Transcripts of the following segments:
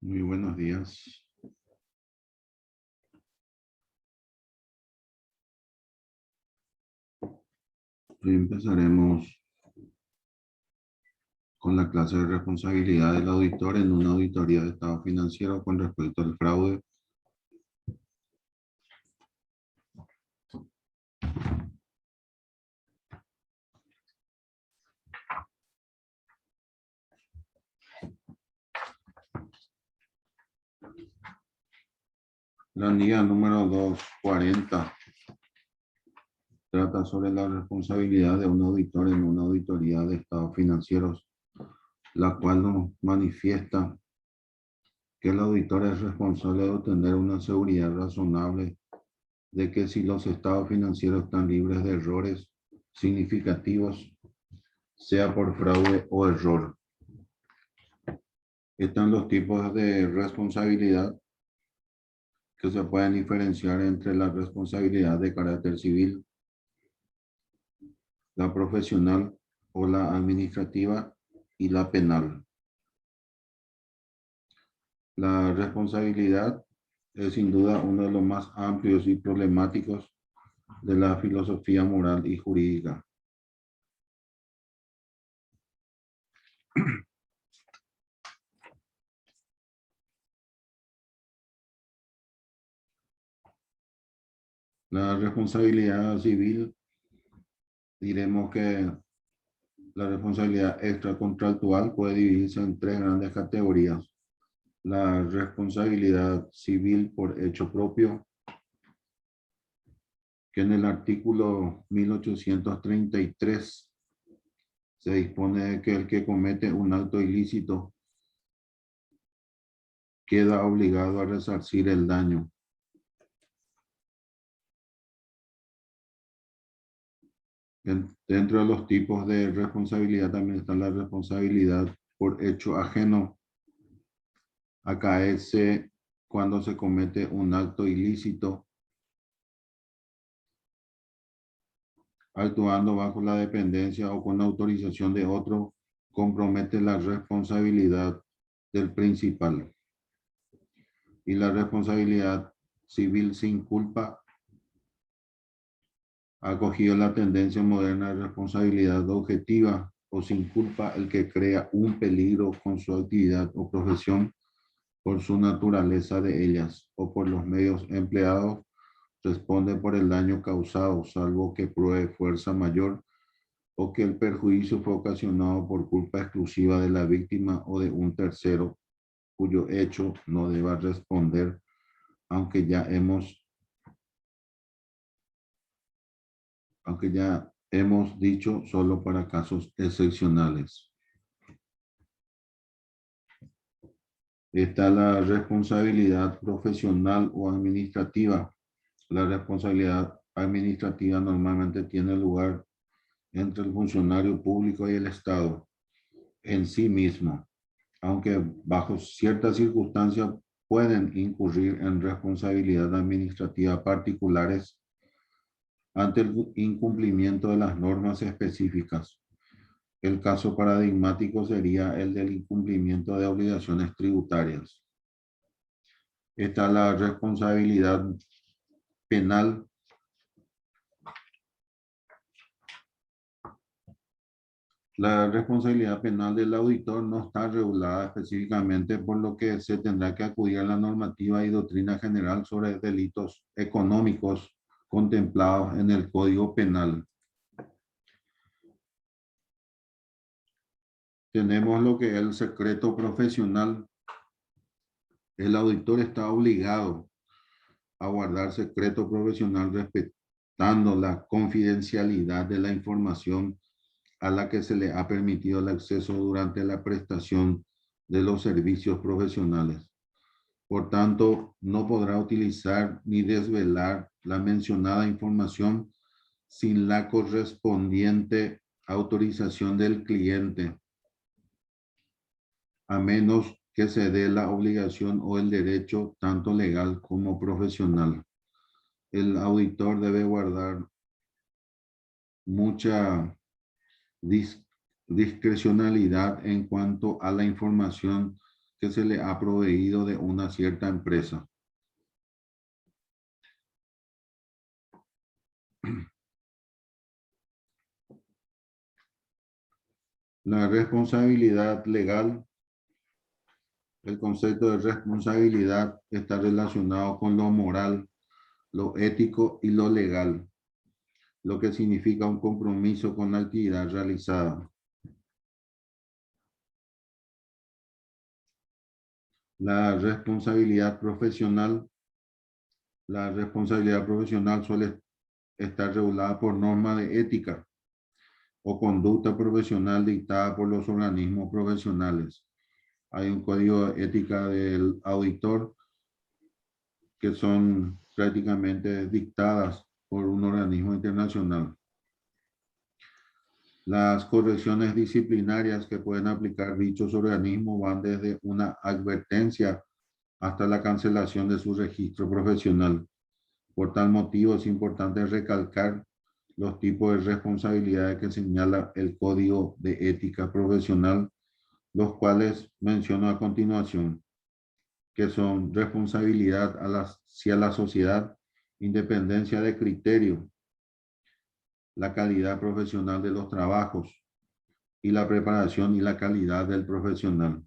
Muy buenos días. Hoy empezaremos con la clase de responsabilidad del auditor en una auditoría de estado financiero con respecto al fraude. La guía número 240 trata sobre la responsabilidad de un auditor en una auditoría de estados financieros, la cual nos manifiesta que el auditor es responsable de obtener una seguridad razonable de que si los estados financieros están libres de errores significativos, sea por fraude o error. Están los tipos de responsabilidad que se pueden diferenciar entre la responsabilidad de carácter civil, la profesional o la administrativa y la penal. La responsabilidad es sin duda uno de los más amplios y problemáticos de la filosofía moral y jurídica. La responsabilidad civil, diremos que la responsabilidad extracontractual puede dividirse en tres grandes categorías. La responsabilidad civil por hecho propio, que en el artículo 1833 se dispone de que el que comete un acto ilícito queda obligado a resarcir el daño. Dentro de los tipos de responsabilidad también está la responsabilidad por hecho ajeno. Acaece cuando se comete un acto ilícito, actuando bajo la dependencia o con autorización de otro, compromete la responsabilidad del principal. Y la responsabilidad civil sin culpa ha cogido la tendencia moderna de responsabilidad objetiva o sin culpa el que crea un peligro con su actividad o profesión por su naturaleza de ellas o por los medios empleados, responde por el daño causado, salvo que pruebe fuerza mayor o que el perjuicio fue ocasionado por culpa exclusiva de la víctima o de un tercero cuyo hecho no deba responder, aunque ya hemos dicho solo para casos excepcionales. Está la responsabilidad profesional o administrativa. La responsabilidad administrativa normalmente tiene lugar entre el funcionario público y el Estado en sí mismo, aunque bajo ciertas circunstancias pueden incurrir en responsabilidad administrativa particulares ante el incumplimiento de las normas específicas. El caso paradigmático sería el del incumplimiento de obligaciones tributarias. Está la responsabilidad penal. La responsabilidad penal del auditor no está regulada específicamente, por lo que se tendrá que acudir a la normativa y doctrina general sobre delitos económicos contemplados en el Código Penal. Tenemos lo que es el secreto profesional. El auditor está obligado a guardar secreto profesional respetando la confidencialidad de la información a la que se le ha permitido el acceso durante la prestación de los servicios profesionales. Por tanto, no podrá utilizar ni desvelar la mencionada información sin la correspondiente autorización del cliente, a menos que se dé la obligación o el derecho tanto legal como profesional. El auditor debe guardar mucha discrecionalidad en cuanto a la información que se le ha proveído de una cierta empresa. La responsabilidad legal, el concepto de responsabilidad está relacionado con lo moral, lo ético y lo legal, lo que significa un compromiso con la actividad realizada. La responsabilidad profesional suele estar regulada por normas de ética o conducta profesional dictada por los organismos profesionales. Hay un código de ética del auditor que son prácticamente dictadas por un organismo internacional. Las correcciones disciplinarias que pueden aplicar dichos organismos van desde una advertencia hasta la cancelación de su registro profesional. Por tal motivo, es importante recalcar los tipos de responsabilidades que señala el Código de Ética Profesional, los cuales menciono a continuación, que son responsabilidad hacia la sociedad, independencia de criterio, la calidad profesional de los trabajos y la preparación y la calidad del profesional.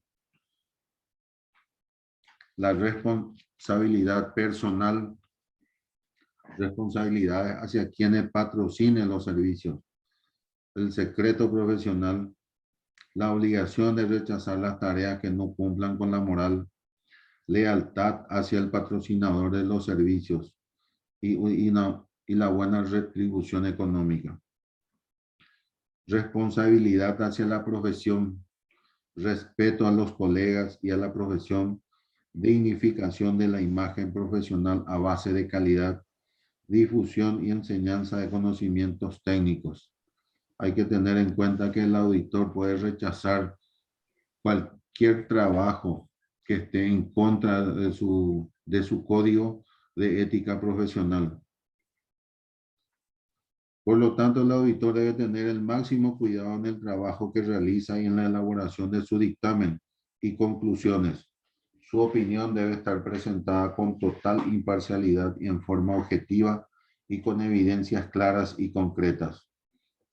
La responsabilidad personal, responsabilidades hacia quienes patrocinen los servicios, el secreto profesional, la obligación de rechazar las tareas que no cumplan con la moral, lealtad hacia el patrocinador de los servicios y la buena retribución económica. Responsabilidad hacia la profesión, respeto a los colegas y a la profesión, dignificación de la imagen profesional a base de calidad, difusión y enseñanza de conocimientos técnicos. Hay que tener en cuenta que el auditor puede rechazar cualquier trabajo que esté en contra de su código de ética profesional. Por lo tanto, el auditor debe tener el máximo cuidado en el trabajo que realiza y en la elaboración de su dictamen y conclusiones. Su opinión debe estar presentada con total imparcialidad y en forma objetiva y con evidencias claras y concretas.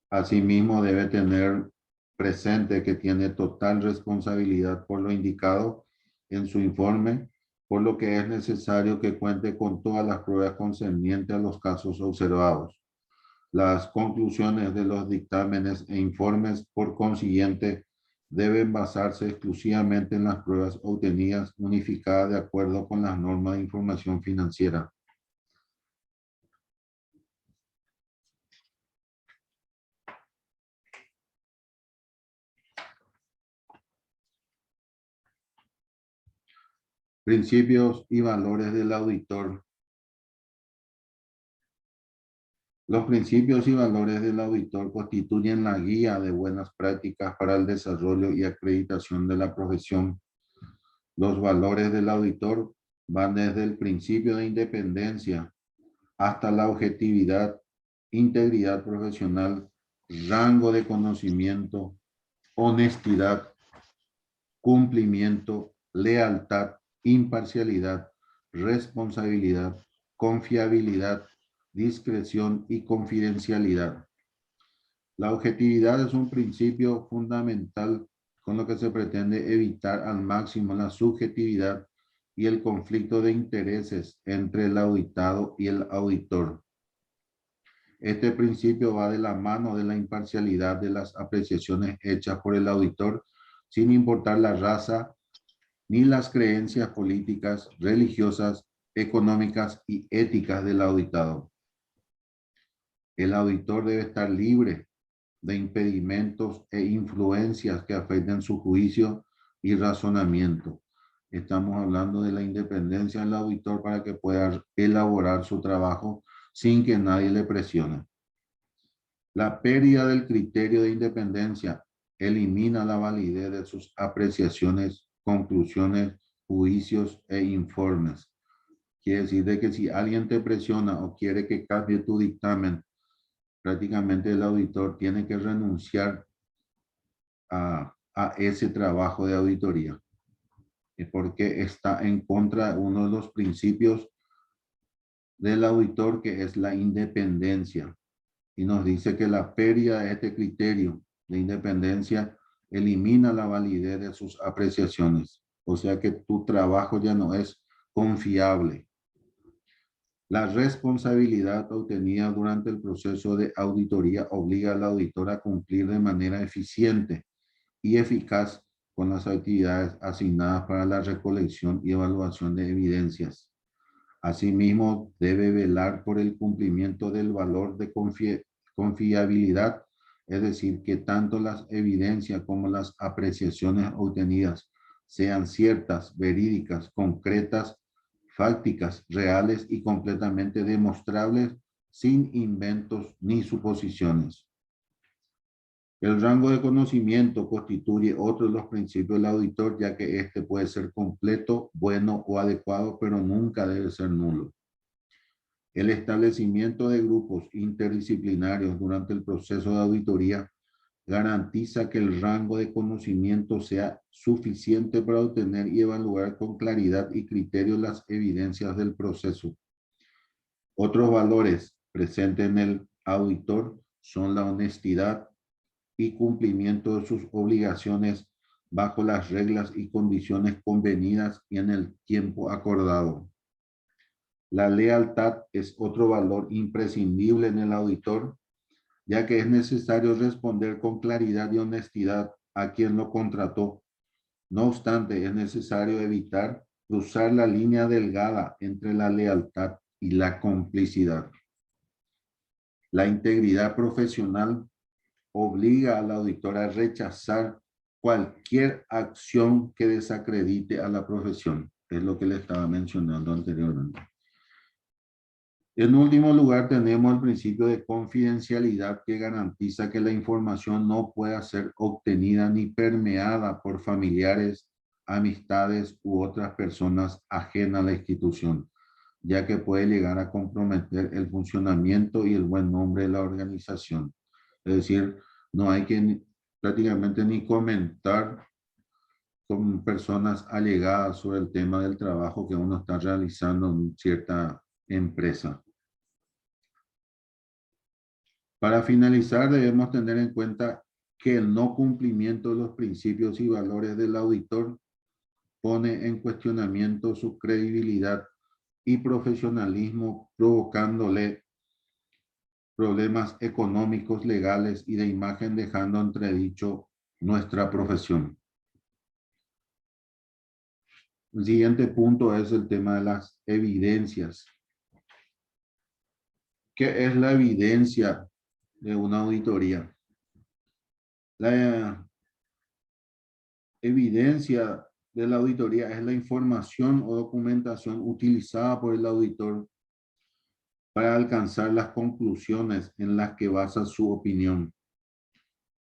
Asimismo, debe tener presente que tiene total responsabilidad por lo indicado en su informe, por lo que es necesario que cuente con todas las pruebas concernientes a los casos observados. Las conclusiones de los dictámenes e informes, por consiguiente, deben basarse exclusivamente en las pruebas obtenidas unificadas de acuerdo con las normas de información financiera. Principios y valores del auditor. Los principios y valores del auditor constituyen la guía de buenas prácticas para el desarrollo y acreditación de la profesión. Los valores del auditor van desde el principio de independencia hasta la objetividad, integridad profesional, rango de conocimiento, honestidad, cumplimiento, lealtad, imparcialidad, responsabilidad, confiabilidad, discreción y confidencialidad. La objetividad es un principio fundamental con lo que se pretende evitar al máximo la subjetividad y el conflicto de intereses entre el auditado y el auditor. Este principio va de la mano de la imparcialidad de las apreciaciones hechas por el auditor, sin importar la raza ni las creencias políticas, religiosas, económicas y éticas del auditado. El auditor debe estar libre de impedimentos e influencias que afecten su juicio y razonamiento. Estamos hablando de la independencia del auditor para que pueda elaborar su trabajo sin que nadie le presione. La pérdida del criterio de independencia elimina la validez de sus apreciaciones, conclusiones, juicios e informes. Quiere decir de que si alguien te presiona o quiere que cambie tu dictamen, prácticamente el auditor tiene que renunciar a ese trabajo de auditoría. porque está en contra de uno de los principios del auditor, que es la independencia. Y nos dice que la pérdida de este criterio de independencia elimina la validez de sus apreciaciones. O sea que tu trabajo ya no es confiable. La responsabilidad obtenida durante el proceso de auditoría obliga al auditor a cumplir de manera eficiente y eficaz con las actividades asignadas para la recolección y evaluación de evidencias. Asimismo, debe velar por el cumplimiento del valor de confiabilidad, es decir, que tanto las evidencias como las apreciaciones obtenidas sean ciertas, verídicas, concretas, fácticas, reales y completamente demostrables, sin inventos ni suposiciones. El rango de conocimiento constituye otro de los principios del auditor, ya que este puede ser completo, bueno o adecuado, pero nunca debe ser nulo. El establecimiento de grupos interdisciplinarios durante el proceso de auditoría garantiza que el rango de conocimiento sea suficiente para obtener y evaluar con claridad y criterio las evidencias del proceso. Otros valores presentes en el auditor son la honestidad y cumplimiento de sus obligaciones bajo las reglas y condiciones convenidas y en el tiempo acordado. La lealtad es otro valor imprescindible en el auditor, ya que es necesario responder con claridad y honestidad a quien lo contrató. No obstante, es necesario evitar cruzar la línea delgada entre la lealtad y la complicidad. La integridad profesional obliga al auditor a rechazar cualquier acción que desacredite a la profesión. Es lo que le estaba mencionando anteriormente. En último lugar, tenemos el principio de confidencialidad, que garantiza que la información no pueda ser obtenida ni permeada por familiares, amistades u otras personas ajenas a la institución, ya que puede llegar a comprometer el funcionamiento y el buen nombre de la organización. Es decir, no hay que prácticamente ni comentar con personas allegadas sobre el tema del trabajo que uno está realizando en cierta empresa. Para finalizar, debemos tener en cuenta que el no cumplimiento de los principios y valores del auditor pone en cuestionamiento su credibilidad y profesionalismo, provocándole problemas económicos, legales y de imagen, dejando entredicho nuestra profesión. El siguiente punto es el tema de las evidencias. ¿Qué es la evidencia de una auditoría? La evidencia de la auditoría es la información o documentación utilizada por el auditor para alcanzar las conclusiones en las que basa su opinión.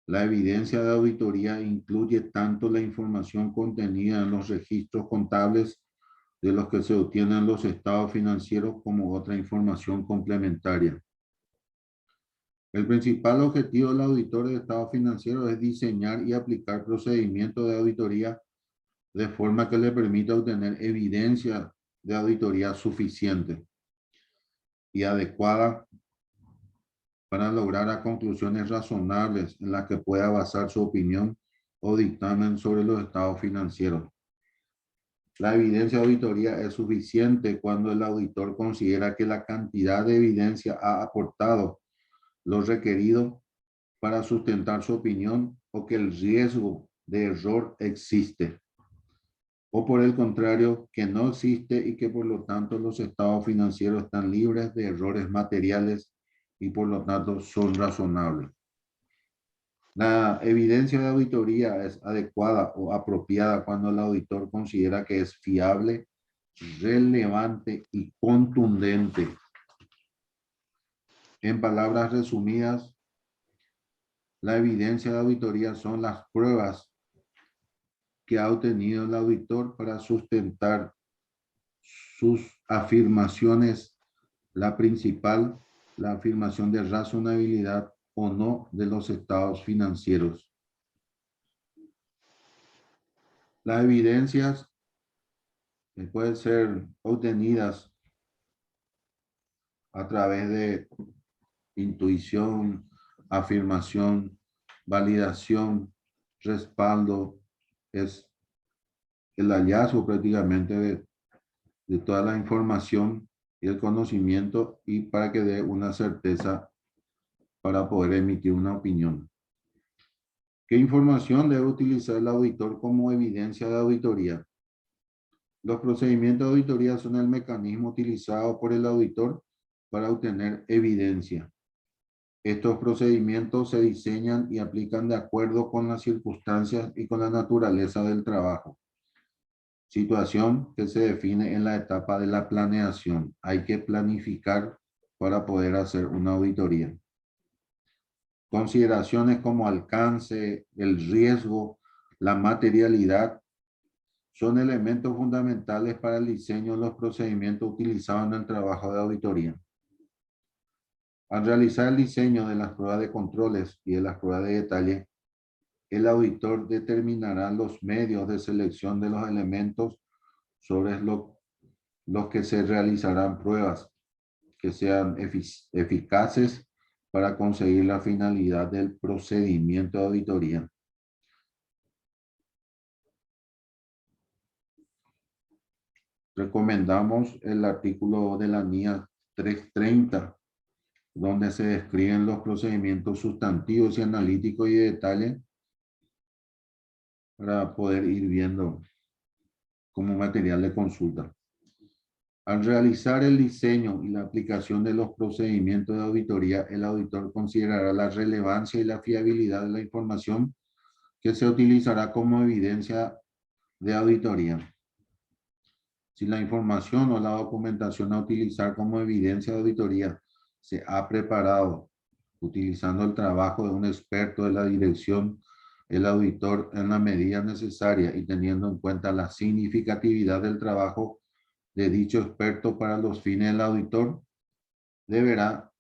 La evidencia de auditoría incluye tanto la información contenida en los registros contables de los que se obtienen los estados financieros como otra información complementaria. El principal objetivo del auditor de estados financieros es diseñar y aplicar procedimientos de auditoría de forma que le permita obtener evidencia de auditoría suficiente y adecuada para lograr a conclusiones razonables en las que pueda basar su opinión o dictamen sobre los estados financieros. La evidencia de auditoría es suficiente cuando el auditor considera que la cantidad de evidencia ha aportado lo requerido para sustentar su opinión o que el riesgo de error existe. O por el contrario, que no existe y que por lo tanto los estados financieros están libres de errores materiales y por lo tanto son razonables. La evidencia de auditoría es adecuada o apropiada cuando el auditor considera que es fiable, relevante y contundente. En palabras resumidas, la evidencia de auditoría son las pruebas que ha obtenido el auditor para sustentar sus afirmaciones. La principal, la afirmación de razonabilidad o no de los estados financieros. Las evidencias pueden ser obtenidas a través de intuición, afirmación, validación, respaldo. Es el hallazgo prácticamente de toda la información y el conocimiento y para que dé una certeza para poder emitir una opinión. ¿Qué información debe utilizar el auditor como evidencia de auditoría? Los procedimientos de auditoría son el mecanismo utilizado por el auditor para obtener evidencia. Estos procedimientos se diseñan y aplican de acuerdo con las circunstancias y con la naturaleza del trabajo. Situación que se define en la etapa de la planeación. Hay que planificar para poder hacer una auditoría. Consideraciones como alcance, el riesgo, la materialidad, son elementos fundamentales para el diseño de los procedimientos utilizados en el trabajo de auditoría. Al realizar el diseño de las pruebas de controles y de las pruebas de detalle, el auditor determinará los medios de selección de los elementos sobre los que se realizarán pruebas que sean eficaces para conseguir la finalidad del procedimiento de auditoría. Recomendamos el artículo de la NIA 330, donde se describen los procedimientos sustantivos y analíticos y de detalle para poder ir viendo como material de consulta. Al realizar el diseño y la aplicación de los procedimientos de auditoría, el auditor considerará la relevancia y la fiabilidad de la información que se utilizará como evidencia de auditoría. Si la información o la documentación a utilizar como evidencia de auditoría se ha preparado utilizando el trabajo de un experto de la dirección, el auditor en la medida necesaria y teniendo en cuenta la significatividad del trabajo de dicho experto para los fines del auditor, deberá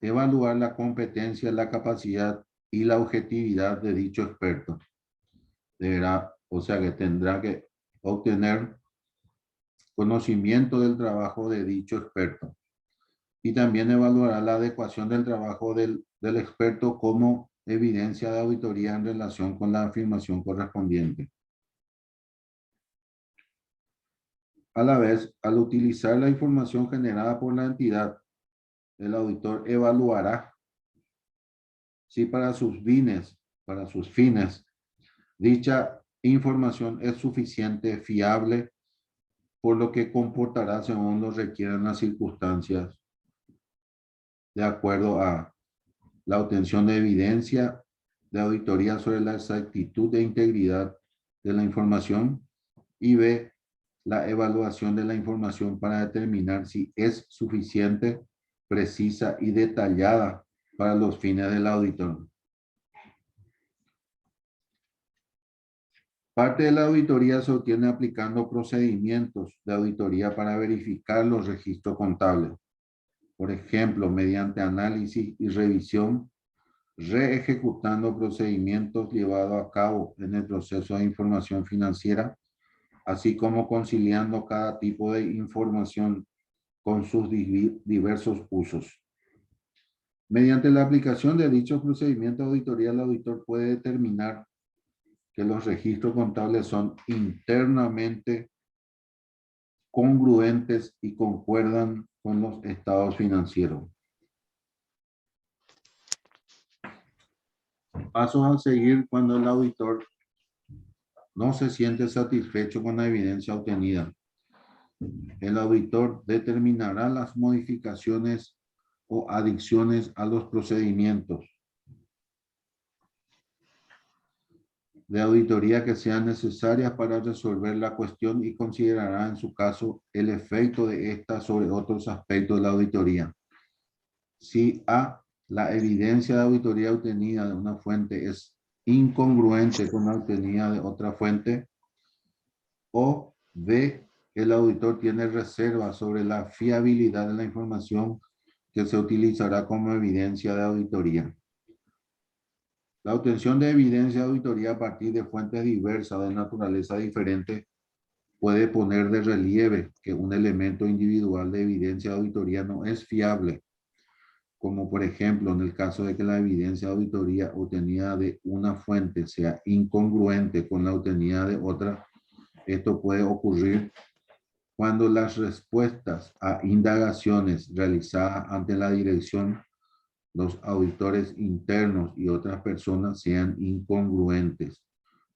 evaluar la competencia, la capacidad y la objetividad de dicho experto. Deberá, o sea que tendrá que obtener conocimiento del trabajo de dicho experto. Y también evaluará la adecuación del trabajo del experto como evidencia de auditoría en relación con la afirmación correspondiente. A la vez, al utilizar la información generada por la entidad, el auditor evaluará si para sus fines, dicha información es suficiente, fiable, por lo que comportará según lo requieran las circunstancias, de acuerdo a la obtención de evidencia de auditoría sobre la exactitud e integridad de la información, y B, la evaluación de la información para determinar si es suficiente, precisa y detallada para los fines del auditor. Parte de la auditoría se obtiene aplicando procedimientos de auditoría para verificar los registros contables. Por ejemplo, mediante análisis y revisión, reejecutando procedimientos llevados a cabo en el proceso de información financiera, así como conciliando cada tipo de información con sus diversos usos. Mediante la aplicación de dichos procedimientos de auditoría, el auditor puede determinar que los registros contables son internamente congruentes y concuerdan con los estados financieros. Pasos a seguir cuando el auditor no se siente satisfecho con la evidencia obtenida. El auditor determinará las modificaciones o adiciones a los procedimientos de auditoría que sean necesarias para resolver la cuestión y considerará en su caso el efecto de esta sobre otros aspectos de la auditoría. Si A, la evidencia de auditoría obtenida de una fuente es incongruente con la obtenida de otra fuente, o B, el auditor tiene reservas sobre la fiabilidad de la información que se utilizará como evidencia de auditoría. La obtención de evidencia de auditoría a partir de fuentes diversas de naturaleza diferente puede poner de relieve que un elemento individual de evidencia de auditoría no es fiable, como por ejemplo en el caso de que la evidencia de auditoría obtenida de una fuente sea incongruente con la obtenida de otra. Esto puede ocurrir cuando las respuestas a indagaciones realizadas ante la dirección, los auditores internos y otras personas sean incongruentes,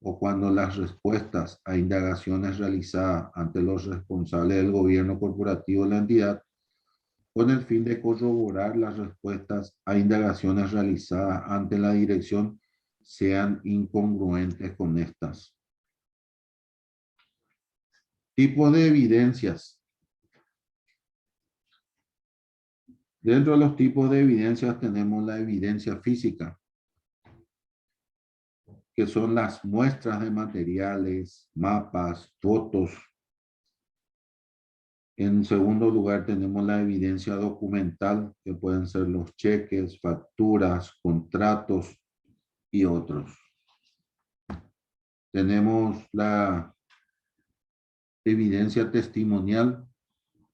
o cuando las respuestas a indagaciones realizadas ante los responsables del gobierno corporativo de la entidad, con el fin de corroborar las respuestas a indagaciones realizadas ante la dirección, sean incongruentes con estas. Tipo de evidencias. Dentro de los tipos de evidencias tenemos la evidencia física, que son las muestras de materiales, mapas, fotos. En segundo lugar tenemos la evidencia documental, que pueden ser los cheques, facturas, contratos y otros. Tenemos la evidencia testimonial,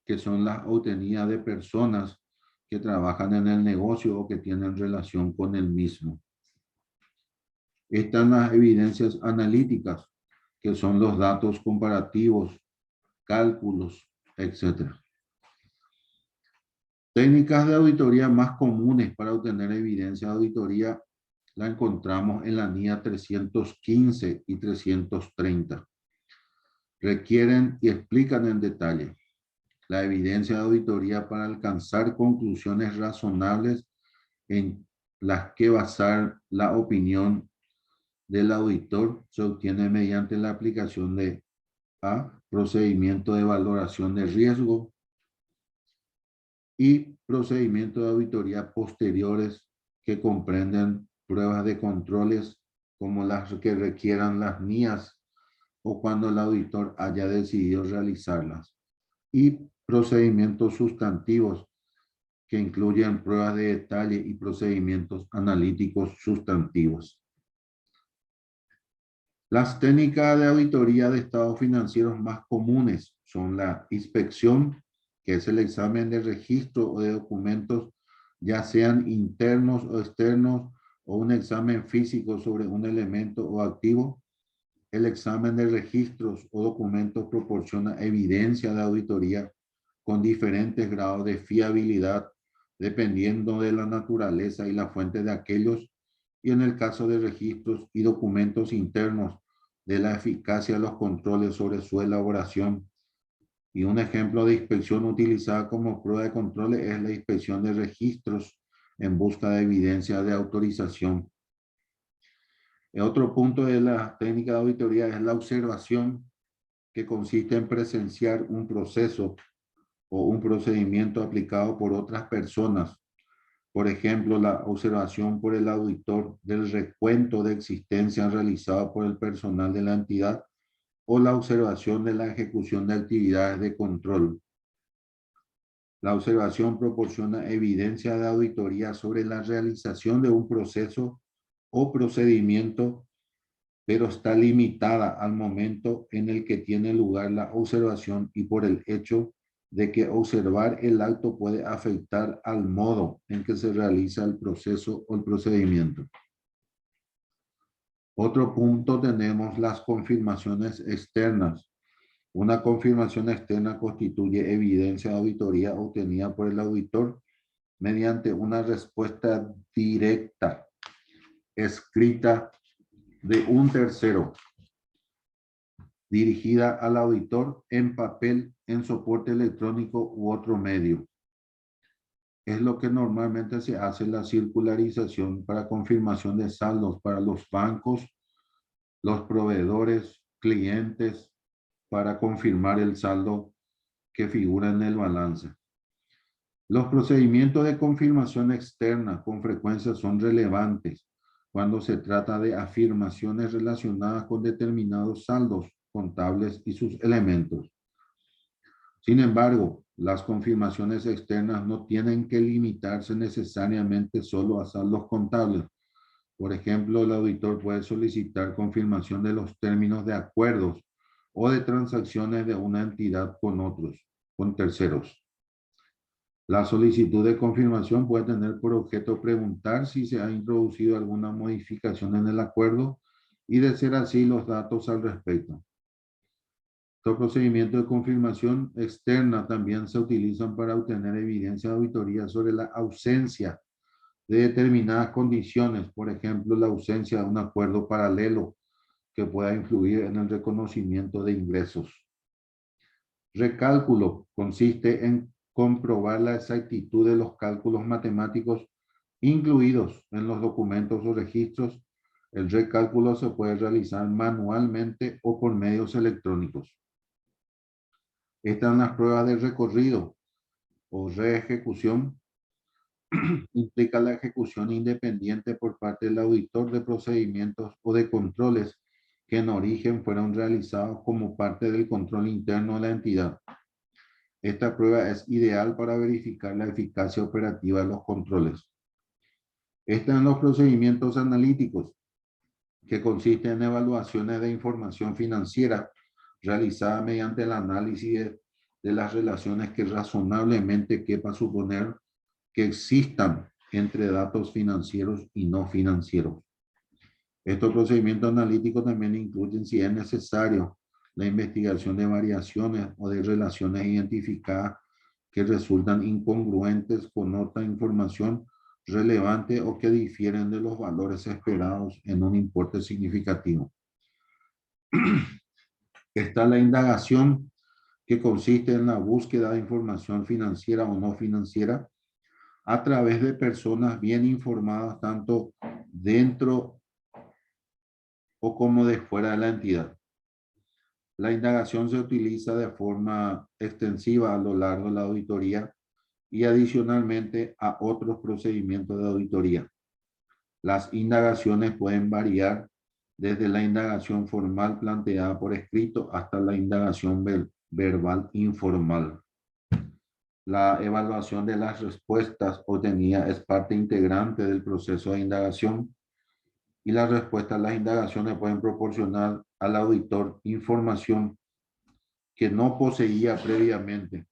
que son las obtenidas de personas que trabajan en el negocio o que tienen relación con el mismo. Están las evidencias analíticas, que son los datos comparativos, cálculos, etc. Técnicas de auditoría más comunes para obtener evidencia de auditoría la encontramos en la NIA 315 y 330. Requieren y explican en detalle la evidencia de auditoría para alcanzar conclusiones razonables en las que basar la opinión del auditor. Se obtiene mediante la aplicación de A, procedimiento de valoración de riesgo, y procedimientos de auditoría posteriores que comprenden pruebas de controles como las que requieran las NIAs o cuando el auditor haya decidido realizarlas, y procedimientos sustantivos que incluyen pruebas de detalle y procedimientos analíticos sustantivos. Las técnicas de auditoría de estados financieros más comunes son la inspección, que es el examen de registro o de documentos, ya sean internos o externos, o un examen físico sobre un elemento o activo. El examen de registros o documentos proporciona evidencia de auditoría con diferentes grados de fiabilidad, dependiendo de la naturaleza y la fuente de aquellos, y en el caso de registros y documentos internos, de la eficacia de los controles sobre su elaboración. Y un ejemplo de inspección utilizada como prueba de controles es la inspección de registros en busca de evidencia de autorización. El otro punto de la técnica de auditoría es la observación, que consiste en presenciar un proceso o un procedimiento aplicado por otras personas. Por ejemplo, la observación por el auditor del recuento de existencia realizado por el personal de la entidad, o la observación de la ejecución de actividades de control. La observación proporciona evidencia de auditoría sobre la realización de un proceso o procedimiento, pero está limitada al momento en el que tiene lugar la observación y por el hecho de que observar el acto puede afectar al modo en que se realiza el proceso o el procedimiento. Otro punto, tenemos las confirmaciones externas. Una confirmación externa constituye evidencia de auditoría obtenida por el auditor mediante una respuesta directa, escrita, de un tercero, dirigida al auditor en papel, en soporte electrónico u otro medio. Es lo que normalmente se hace en la circularización para confirmación de saldos para los bancos, los proveedores, clientes, para confirmar el saldo que figura en el balance. Los procedimientos de confirmación externa con frecuencia son relevantes cuando se trata de afirmaciones relacionadas con determinados saldos contables y sus elementos. Sin embargo, las confirmaciones externas no tienen que limitarse necesariamente solo a saldos contables. Por ejemplo, el auditor puede solicitar confirmación de los términos de acuerdos o de transacciones de una entidad con terceros. La solicitud de confirmación puede tener por objeto preguntar si se ha introducido alguna modificación en el acuerdo y, de ser así, los datos al respecto. Estos procedimientos de confirmación externa también se utilizan para obtener evidencia de auditoría sobre la ausencia de determinadas condiciones, por ejemplo, la ausencia de un acuerdo paralelo que pueda influir en el reconocimiento de ingresos. Recálculo consiste en comprobar la exactitud de los cálculos matemáticos incluidos en los documentos o registros. El recálculo se puede realizar manualmente o por medios electrónicos. Estas son las pruebas de recorrido o reejecución. Implica la ejecución independiente por parte del auditor de procedimientos o de controles que en origen fueron realizados como parte del control interno de la entidad. Esta prueba es ideal para verificar la eficacia operativa de los controles. Están los procedimientos analíticos, que consisten en evaluaciones de información financiera realizada mediante el análisis de las relaciones que razonablemente quepa suponer que existan entre datos financieros y no financieros. Estos procedimientos analíticos también incluyen, si es necesario, la investigación de variaciones o de relaciones identificadas que resultan incongruentes con otra información relevante o que difieren de los valores esperados en un importe significativo. Está la indagación, que consiste en la búsqueda de información financiera o no financiera a través de personas bien informadas tanto dentro o como de fuera de la entidad. La indagación se utiliza de forma extensiva a lo largo de la auditoría y adicionalmente a otros procedimientos de auditoría. Las indagaciones pueden variar desde la indagación formal planteada por escrito hasta la indagación verbal informal. La evaluación de las respuestas obtenidas es parte integrante del proceso de indagación, y las respuestas a las indagaciones pueden proporcionar al auditor información que no poseía previamente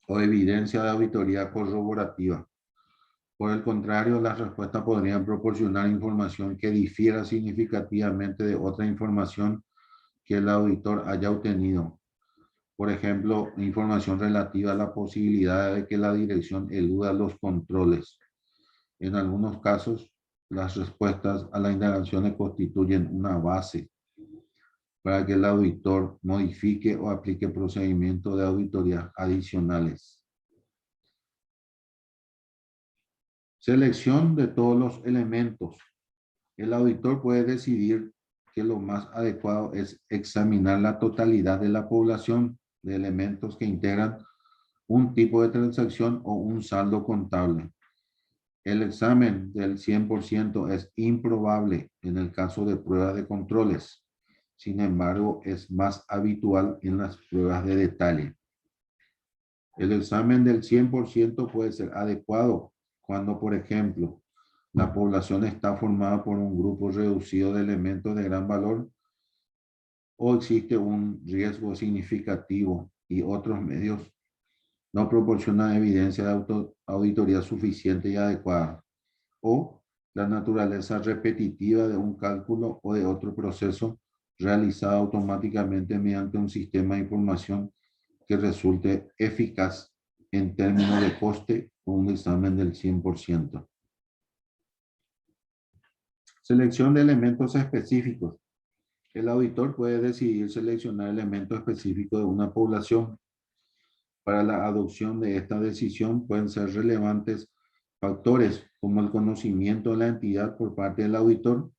o evidencia de auditoría corroborativa. Por el contrario, las respuestas podrían proporcionar información que difiera significativamente de otra información que el auditor haya obtenido. Por ejemplo, información relativa a la posibilidad de que la dirección eluda los controles. En algunos casos, las respuestas a las indagaciones constituyen una base para que el auditor modifique o aplique procedimientos de auditoría adicionales. Selección de todos los elementos. El auditor puede decidir que lo más adecuado es examinar la totalidad de la población de elementos que integran un tipo de transacción o un saldo contable. El examen del 100% es improbable en el caso de pruebas de controles. Sin embargo, es más habitual en las pruebas de detalle. El examen del 100% puede ser adecuado cuando, por ejemplo, la población está formada por un grupo reducido de elementos de gran valor o existe un riesgo significativo y otros medios no proporcionan evidencia de auditoría suficiente y adecuada, o la naturaleza repetitiva de un cálculo o de otro proceso realizado automáticamente mediante un sistema de información que resulte eficaz en términos de coste o un examen del 100%. Selección de elementos específicos. El auditor puede decidir seleccionar elementos específicos de una población. Para la adopción de esta decisión pueden ser relevantes factores como el conocimiento de la entidad por parte del auditor,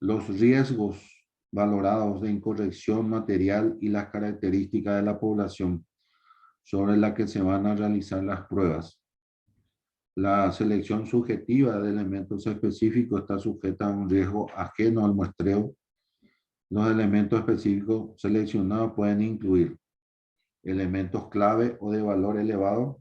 los riesgos valorados de incorrección material y las características de la población sobre la que se van a realizar las pruebas. La selección subjetiva de elementos específicos está sujeta a un riesgo ajeno al muestreo. Los elementos específicos seleccionados pueden incluir elementos clave o de valor elevado.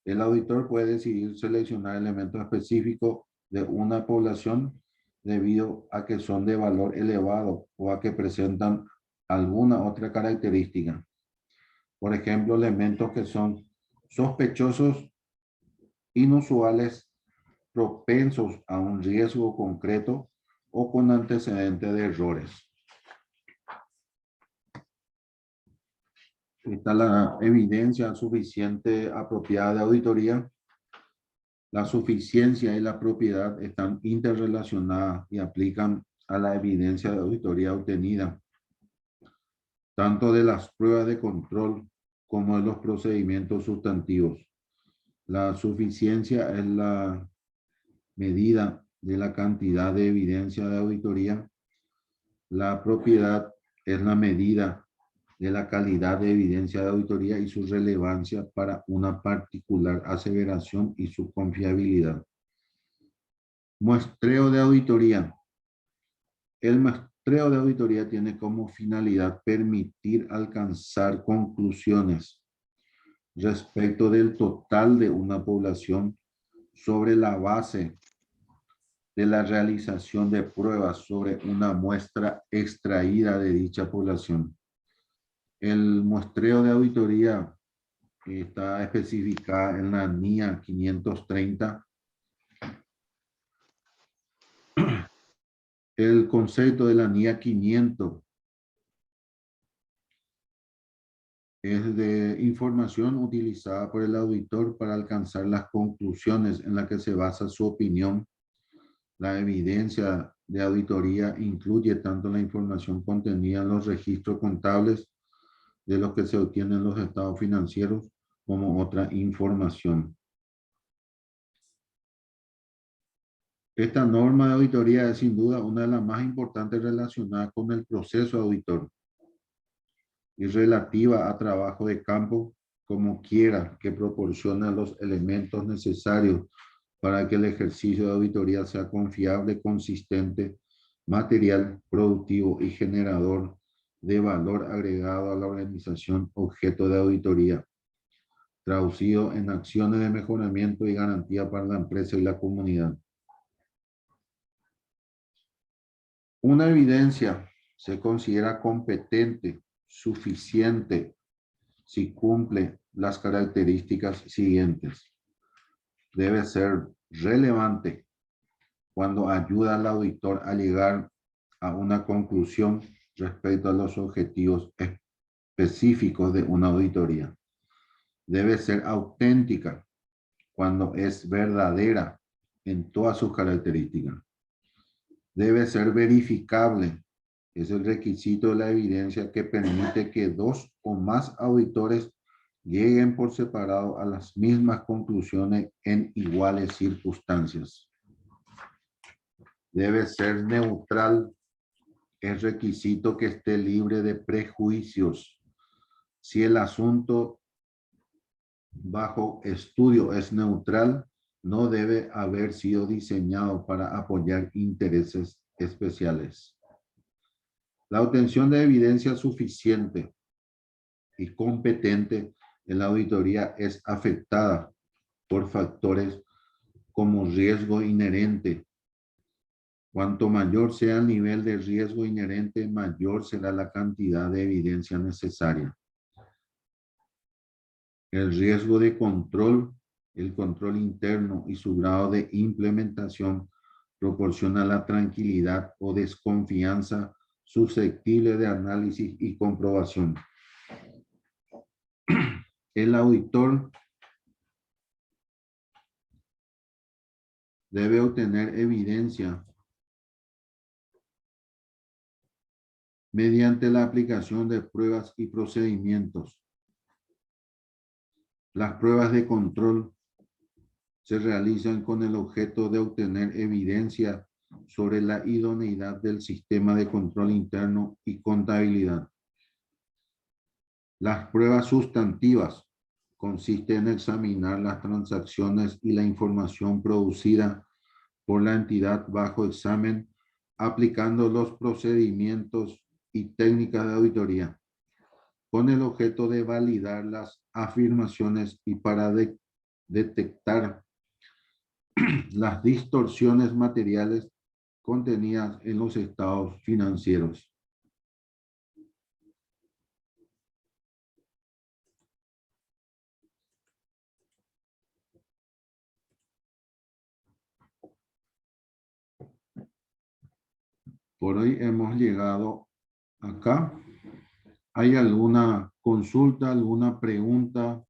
El auditor puede decidir seleccionar elementos específicos de una población debido a que son de valor elevado o a que presentan alguna otra característica. Por ejemplo, elementos que son sospechosos, inusuales, propensos a un riesgo concreto o con antecedentes de errores. Está la evidencia suficiente apropiada de auditoría. La suficiencia y la propiedad están interrelacionadas y aplican a la evidencia de auditoría obtenida, tanto de las pruebas de control como de los procedimientos sustantivos. La suficiencia es la medida de la cantidad de evidencia de auditoría. La propiedad es la medida de la calidad de evidencia de auditoría y su relevancia para una particular aseveración y su confiabilidad. Muestreo de auditoría. El muestreo de auditoría tiene como finalidad permitir alcanzar conclusiones respecto del total de una población sobre la base de la realización de pruebas sobre una muestra extraída de dicha población. El muestreo de auditoría está especificada en la NIA 530. El concepto de la NIA 500 es de información utilizada por el auditor para alcanzar las conclusiones en las que se basa su opinión. La evidencia de auditoría incluye tanto la información contenida en los registros contables de los que se obtienen los estados financieros como otra información. Esta norma de auditoría es sin duda una de las más importantes relacionadas con el proceso auditor y relativa a trabajo de campo, como quiera que proporciona los elementos necesarios para que el ejercicio de auditoría sea confiable, consistente, material, productivo y generador de valor agregado a la organización objeto de auditoría, traducido en acciones de mejoramiento y garantía para la empresa y la comunidad. Una evidencia se considera competente, suficiente, si cumple las características siguientes. Debe ser relevante cuando ayuda al auditor a llegar a una conclusión respecto a los objetivos específicos de una auditoría. Debe ser auténtica cuando es verdadera en todas sus características. Debe ser verificable. Es el requisito de la evidencia que permite que dos o más auditores lleguen por separado a las mismas conclusiones en iguales circunstancias. Debe ser neutral. Es requisito que esté libre de prejuicios. Si el asunto bajo estudio es neutral, no debe haber sido diseñado para apoyar intereses especiales. La obtención de evidencia suficiente y competente en la auditoría es afectada por factores como riesgo inherente. Cuanto mayor sea el nivel de riesgo inherente, mayor será la cantidad de evidencia necesaria. El riesgo de control, el control interno y su grado de implementación proporciona la tranquilidad o desconfianza susceptible de análisis y comprobación. El auditor debe obtener evidencia mediante la aplicación de pruebas y procedimientos. Las pruebas de control se realizan con el objeto de obtener evidencia sobre la idoneidad del sistema de control interno y contabilidad. Las pruebas sustantivas consisten en examinar las transacciones y la información producida por la entidad bajo examen, aplicando los procedimientos y técnicas de auditoría, con el objeto de validar las afirmaciones y para detectar las distorsiones materiales contenidas en los estados financieros. Por hoy hemos llegado acá. ¿Hay alguna consulta, alguna pregunta